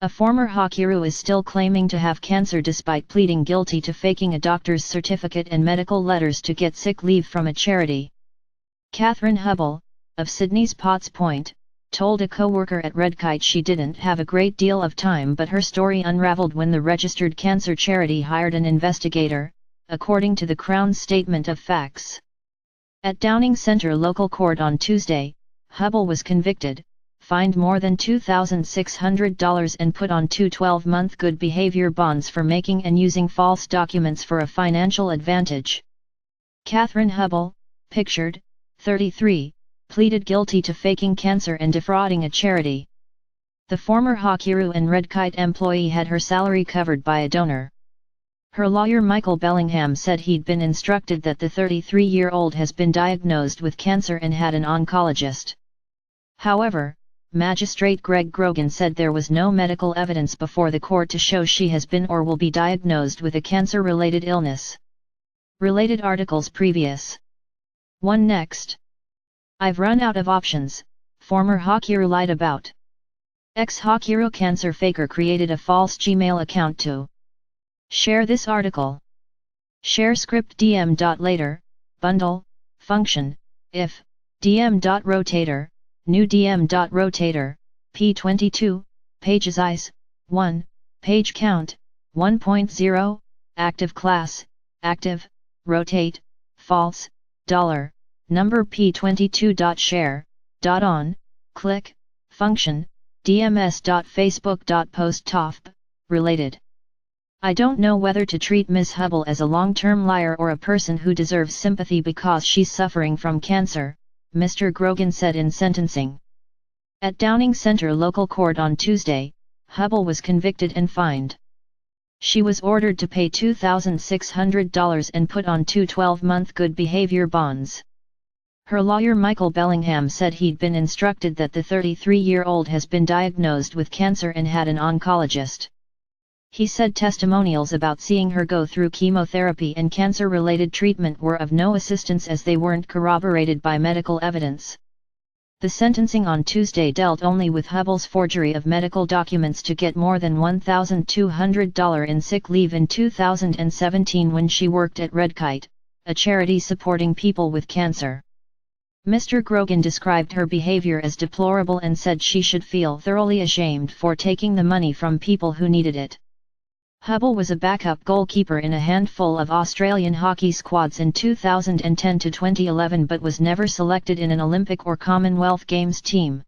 A former Hockeyroo is still claiming to have cancer despite pleading guilty to faking a doctor's certificate and medical letters to get sick leave from a charity. Kathryn Hubble, of Sydney's Potts Point, told a co-worker at Redkite she didn't have a great deal of time, but her story unraveled when the registered cancer charity hired an investigator, according to the Crown's statement of facts. At Downing Centre Local Court on Tuesday, Hubble was convicted, fined more than $2,600 and put on 2 12-month good behavior bonds for making and using false documents for a financial advantage. Kathryn Hubble, pictured, 33, pleaded guilty to faking cancer and defrauding a charity. The former Hockeyroo and Redkite employee had her salary covered by a donor. Her lawyer Michael Bellingham said he'd been instructed that the 33-year-old has been diagnosed with cancer and had an oncologist. However, Magistrate Greg Grogan said there was no medical evidence before the court to show she has been or will be diagnosed with a cancer-related illness. Related articles previous. 1 Next. I've run out of options, former Hockeyroo lied about. Ex-Hockeyroo cancer faker created a false Gmail account to share this article. Share script dm.later, bundle, function, if, dm.rotator, new dm.rotator, p22, page size, 1, page count, 1.0, active class, active, rotate, false, $, number p22.share.on, click, function, dms.facebook.post.tofp, related. I don't know whether to treat Ms. Hubble as a long-term liar or a person who deserves sympathy because she's suffering from cancer, Mr. Grogan said in sentencing. At Downing Centre Local Court on Tuesday, Hubble was convicted and fined. She was ordered to pay $2,600 and put on 2 12-month good behavior bonds. Her lawyer Michael Bellingham said he'd been instructed that the 33-year-old has been diagnosed with cancer and had an oncologist. He said testimonials about seeing her go through chemotherapy and cancer-related treatment were of no assistance as they weren't corroborated by medical evidence. The sentencing on Tuesday dealt only with Hubble's forgery of medical documents to get more than $1,200 in sick leave in 2017 when she worked at Redkite, a charity supporting people with cancer. Mr. Grogan described her behavior as deplorable and said she should feel thoroughly ashamed for taking the money from people who needed it. Hubble was a backup goalkeeper in a handful of Australian hockey squads in 2010 to 2011 but was never selected in an Olympic or Commonwealth Games team.